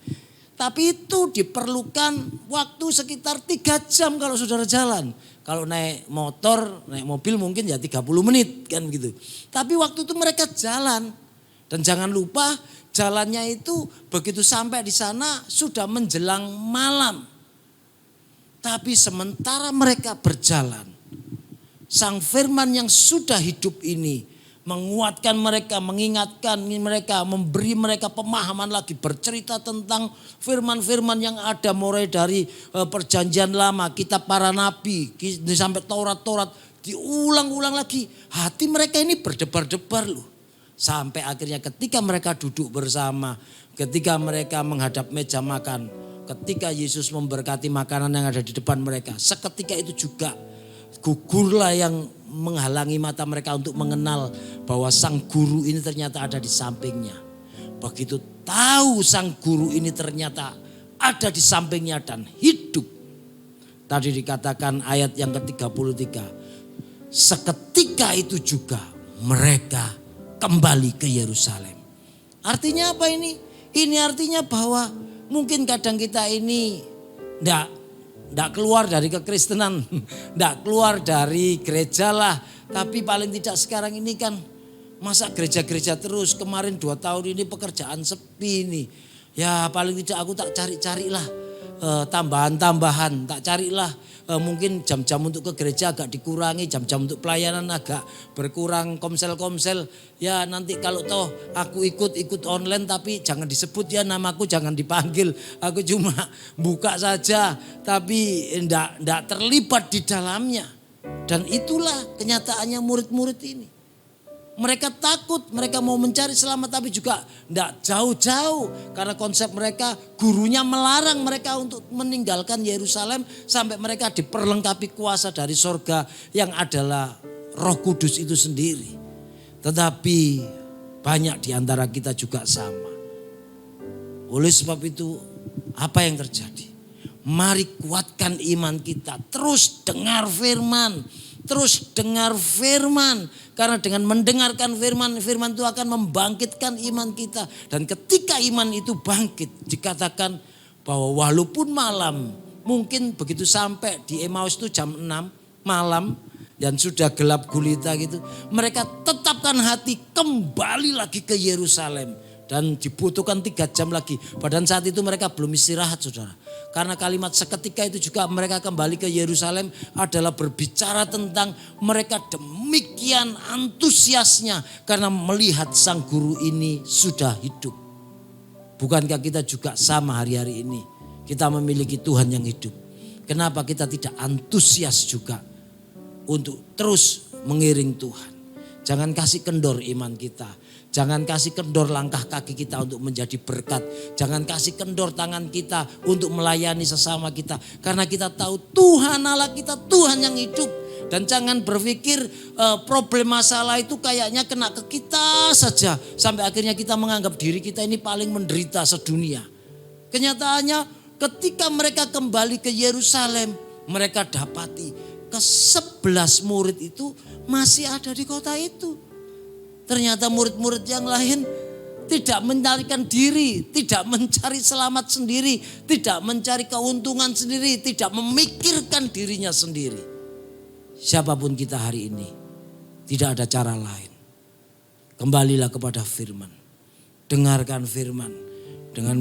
Tapi itu diperlukan waktu sekitar 3 jam kalau saudara jalan. Kalau naik motor, naik mobil mungkin ya 30 menit kan gitu. Tapi waktu itu mereka jalan. Dan jangan lupa jalannya itu begitu sampai di sana sudah menjelang malam. Tapi sementara mereka berjalan, Sang Firman yang sudah hidup ini menguatkan mereka, mengingatkan mereka, memberi mereka pemahaman lagi, bercerita tentang firman-firman yang ada mulai dari perjanjian lama, kitab para nabi, sampai Taurat-Taurat, diulang-ulang lagi. Hati mereka ini berdebar-debar loh. Sampai akhirnya ketika mereka duduk bersama, ketika mereka menghadap meja makan, ketika Yesus memberkati makanan yang ada di depan mereka, seketika itu juga gugurlah yang menghalangi mata mereka untuk mengenal bahwa sang guru ini ternyata ada di sampingnya. Begitu tahu sang guru ini ternyata ada di sampingnya dan hidup. Tadi dikatakan ayat yang ke-33, seketika itu juga mereka kembali ke Yerusalem. Artinya apa ini? Ini artinya bahwa mungkin kadang kita ini tidak keluar dari kekristenan, tidak keluar dari gereja lah. Tapi paling tidak sekarang ini kan masa gereja-gereja terus. Kemarin 2 tahun ini pekerjaan sepi nih. Ya paling tidak aku tak cari-carilah tambahan-tambahan, tak carilah mungkin jam-jam untuk ke gereja agak dikurangi, jam-jam untuk pelayanan agak berkurang, komsel-komsel. Ya nanti kalau toh aku ikut online tapi jangan disebut ya namaku, jangan dipanggil. Aku cuma buka saja tapi enggak terlibat di dalamnya. Dan itulah kenyataannya murid-murid ini. Mereka takut, mereka mau mencari selamat tapi juga tidak jauh-jauh. Karena konsep mereka, gurunya melarang mereka untuk meninggalkan Yerusalem sampai mereka diperlengkapi kuasa dari sorga yang adalah Roh Kudus itu sendiri. Tetapi banyak di antara kita juga sama. Oleh sebab itu apa yang terjadi? Mari kuatkan iman kita, terus dengar firman. Terus dengar firman. Karena dengan mendengarkan firman, firman itu akan membangkitkan iman kita. Dan ketika iman itu bangkit, dikatakan bahwa walaupun malam, mungkin begitu sampai di Emmaus itu jam 6 malam, dan sudah gelap gulita gitu. Mereka tetapkan hati kembali lagi ke Yerusalem. Dan dibutuhkan 3 jam lagi. Padahal saat itu mereka belum istirahat saudara. Karena kalimat seketika itu juga mereka kembali ke Yerusalem adalah berbicara tentang mereka demikian antusiasnya. Karena melihat sang guru ini sudah hidup. Bukankah kita juga sama hari-hari ini? Kita memiliki Tuhan yang hidup. Kenapa kita tidak antusias juga untuk terus mengiring Tuhan? Jangan kasih kendor iman kita. Jangan kasih kendor langkah kaki kita untuk menjadi berkat. Jangan kasih kendor tangan kita untuk melayani sesama kita. Karena kita tahu Tuhan Allah kita, Tuhan yang hidup. Dan jangan berpikir problem masalah itu kayaknya kena ke kita saja. Sampai akhirnya kita menganggap diri kita ini paling menderita sedunia. Kenyataannya ketika mereka kembali ke Yerusalem, mereka dapati ke-11 murid itu masih ada di kota itu. Ternyata murid-murid yang lain tidak mencarikan diri, tidak mencari selamat sendiri, tidak mencari keuntungan sendiri, tidak memikirkan dirinya sendiri. Siapapun kita hari ini, tidak ada cara lain. Kembalilah kepada firman. Dengarkan firman. Dengan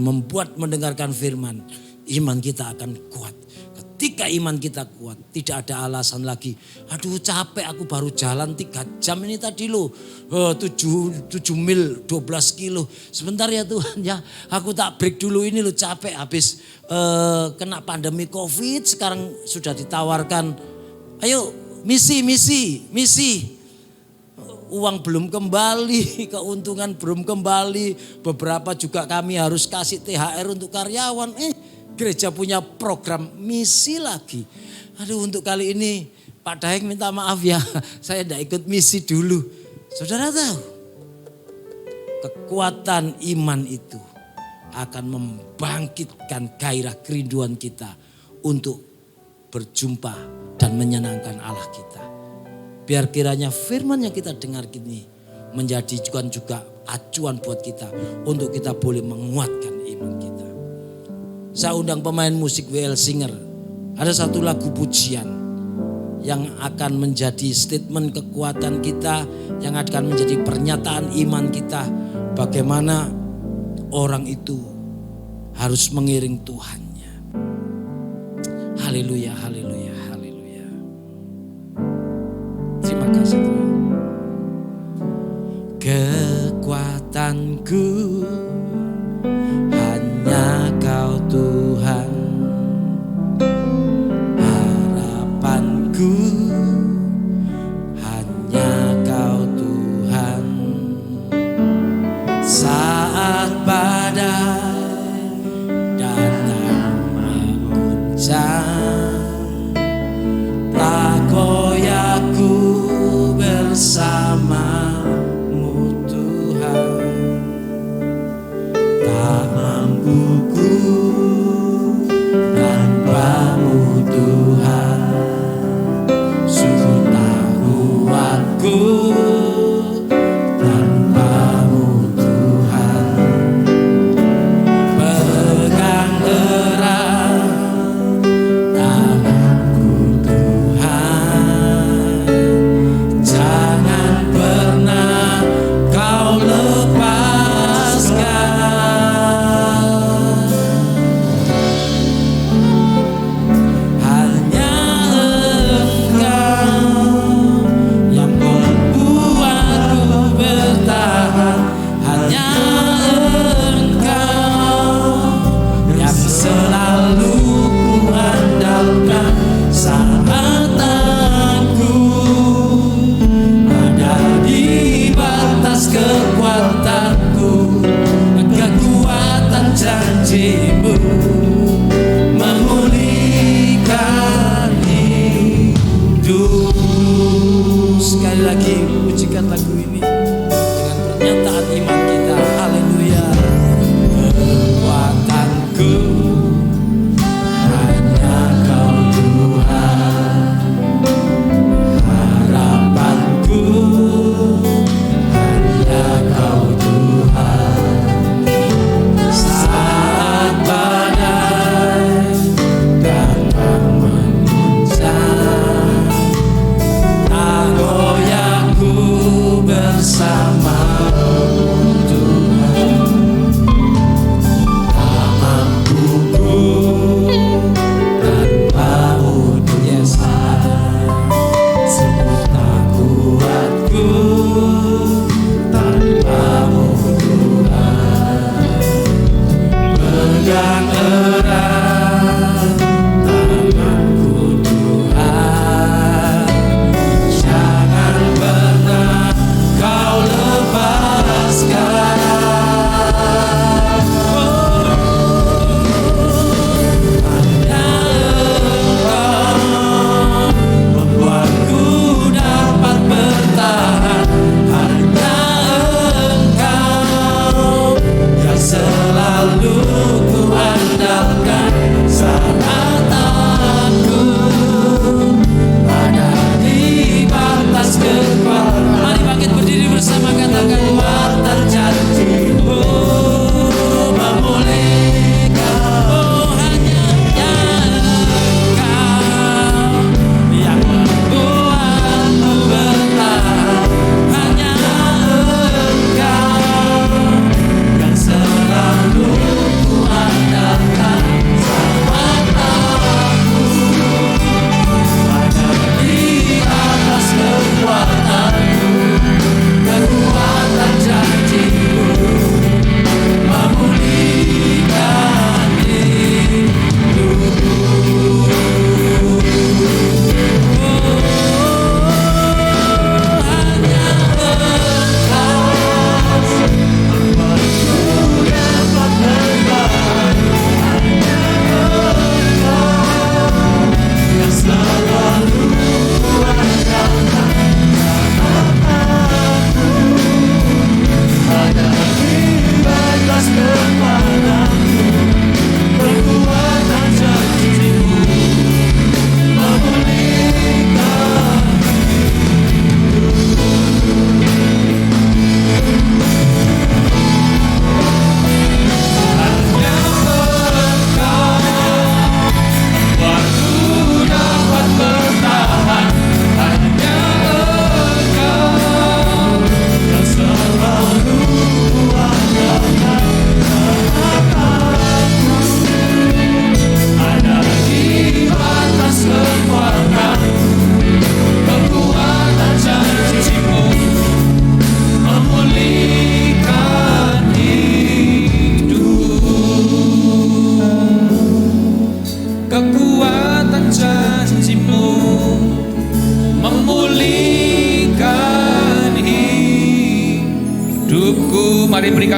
mendengarkan firman, iman kita akan kuat. Ketika iman kita kuat, tidak ada alasan lagi. Aduh capek, aku baru jalan 3 jam ini tadi loh. 7 mil 12 kilo. Sebentar ya Tuhan ya, aku tak break dulu ini loh, capek habis kena pandemi COVID. Sekarang sudah ditawarkan, ayo misi. Uang belum kembali, keuntungan belum kembali. Beberapa juga kami harus kasih THR untuk karyawan. Gereja punya program misi lagi. Aduh untuk kali ini Pak Daeng minta maaf ya, saya tidak ikut misi dulu. Saudara tahu, kekuatan iman itu akan membangkitkan gairah kerinduan kita untuk berjumpa dan menyenangkan Allah kita. Biar kiranya firman yang kita dengar ini menjadi juga acuan buat kita untuk kita boleh menguatkan iman kita. Saya undang pemain musik WL Singer. Ada satu lagu pujian yang akan menjadi statement kekuatan kita, yang akan menjadi pernyataan iman kita. Bagaimana orang itu harus mengiring Tuhannya. Haleluya, haleluya, haleluya. Terima kasih Tuhan. Kekuatanku hanya Kau Tuhan, harapanku hanya Kau Tuhan. Saat badai datang mengguncang, tak goyah ku bersamamu Tuhan. Tak mampu ku tanpamu Tuhan. Sungguh tak kuatku tanpamu Tuhan. Pegang erat tanganku Tuhan. Jangan pernah Kau lepaskan.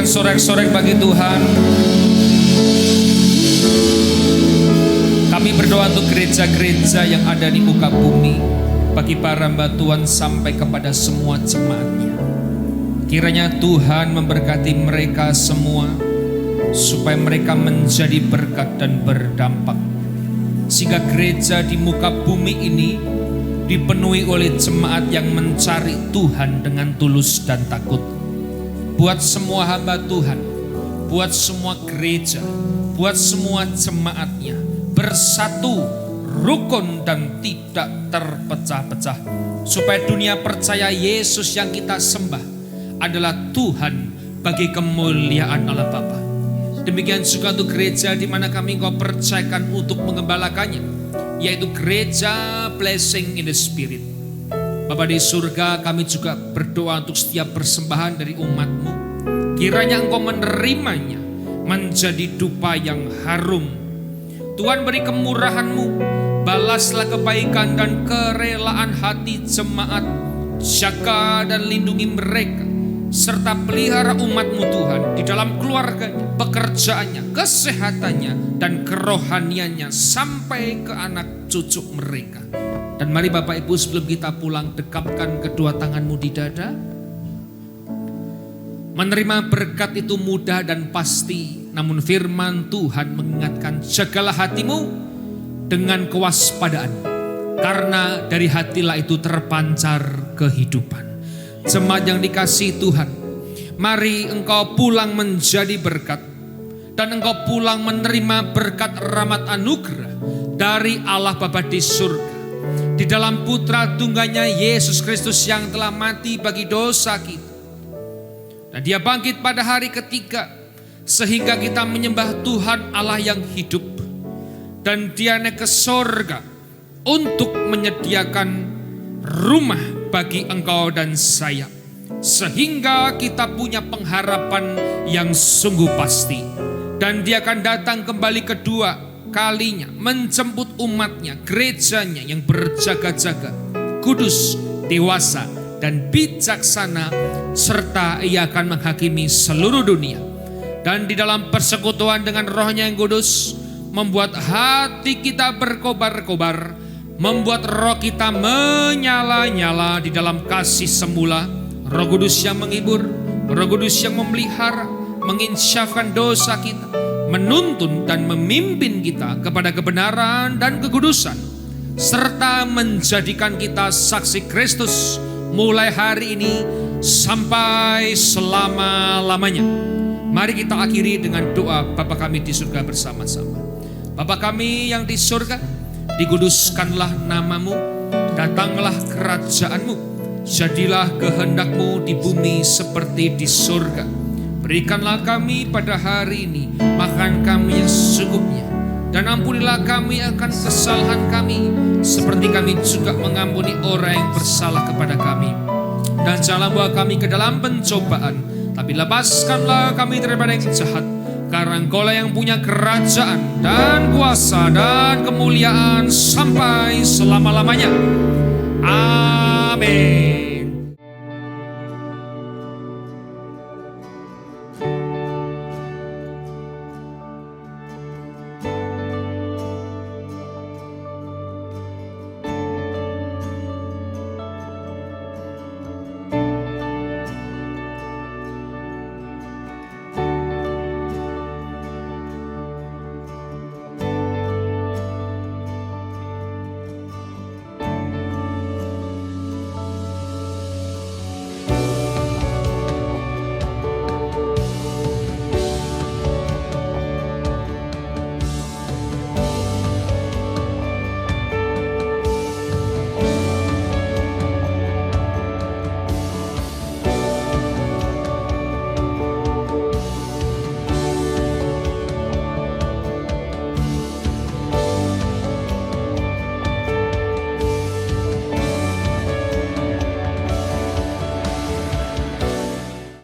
bersorak-sorai bagi Tuhan. Kami berdoa untuk gereja-gereja yang ada di muka bumi, bagi para hamba Tuhan sampai kepada semua jemaatnya. Kiranya Tuhan memberkati mereka semua, supaya mereka menjadi berkat dan berdampak, sehingga gereja di muka bumi ini dipenuhi oleh jemaat yang mencari Tuhan dengan tulus dan takut. Buat semua hamba Tuhan, buat semua gereja, buat semua jemaatnya bersatu, rukun dan tidak terpecah-pecah, supaya dunia percaya Yesus yang kita sembah adalah Tuhan bagi kemuliaan Allah Bapa. Demikian juga untuk gereja di mana kami Engkau percayakan untuk mengembalakannya, yaitu gereja Blessing in the Spirit. Bapa di surga, kami juga berdoa untuk setiap persembahan dari umat-Mu. Kiranya Engkau menerimanya menjadi dupa yang harum. Tuhan, beri kemurahan-Mu, balaslah kebaikan dan kerelaan hati jemaat, jaga dan lindungi mereka, serta pelihara umat-Mu Tuhan di dalam keluarganya, pekerjaannya, kesehatannya, dan kerohaniannya sampai ke anak cucu mereka. Dan mari Bapak Ibu, sebelum kita pulang, dekapkan kedua tanganmu di dada. Menerima berkat itu mudah dan pasti, namun firman Tuhan mengingatkan, jagalah hatimu dengan kewaspadaan, karena dari hatilah itu terpancar kehidupan. Jemaat yang dikasihi Tuhan, mari engkau pulang menjadi berkat, dan engkau pulang menerima berkat rahmat anugerah dari Allah Bapa di surga, di dalam putra tunggalnya Yesus Kristus yang telah mati bagi dosa kita. Dan dia bangkit pada hari ketiga, sehingga kita menyembah Tuhan Allah yang hidup. Dan dia naik ke sorga untuk menyediakan rumah bagi engkau dan saya, sehingga kita punya pengharapan yang sungguh pasti. Dan dia akan datang kembali kedua kalinya, menjemput umatnya, gerejanya yang berjaga-jaga, kudus, dewasa, dan bijaksana, serta ia akan menghakimi seluruh dunia. Dan di dalam persekutuan dengan Roh-Nya yang kudus, membuat hati kita berkobar-kobar, membuat roh kita menyala-nyala di dalam kasih semula. Roh Kudus yang menghibur, Roh Kudus yang memelihara, menginsyafkan dosa kita, menuntun dan memimpin kita kepada kebenaran dan kekudusan, serta menjadikan kita saksi Kristus mulai hari ini sampai selama-lamanya. Mari kita akhiri dengan doa Bapa kami di surga bersama-sama. Bapa kami yang di surga, dikuduskanlah namamu, datanglah kerajaanmu, jadilah kehendak-Mu di bumi seperti di surga. Berikanlah kami pada hari ini makan kami yang secukupnya, dan ampunilah kami akan kesalahan kami, seperti kami juga mengampuni orang yang bersalah kepada kami. Dan janganlah bawa kami ke dalam pencobaan, tapi lepaskanlah kami daripada yang jahat. Karena Engkaulah yang punya kerajaan dan kuasa dan kemuliaan sampai selama-lamanya. Amin.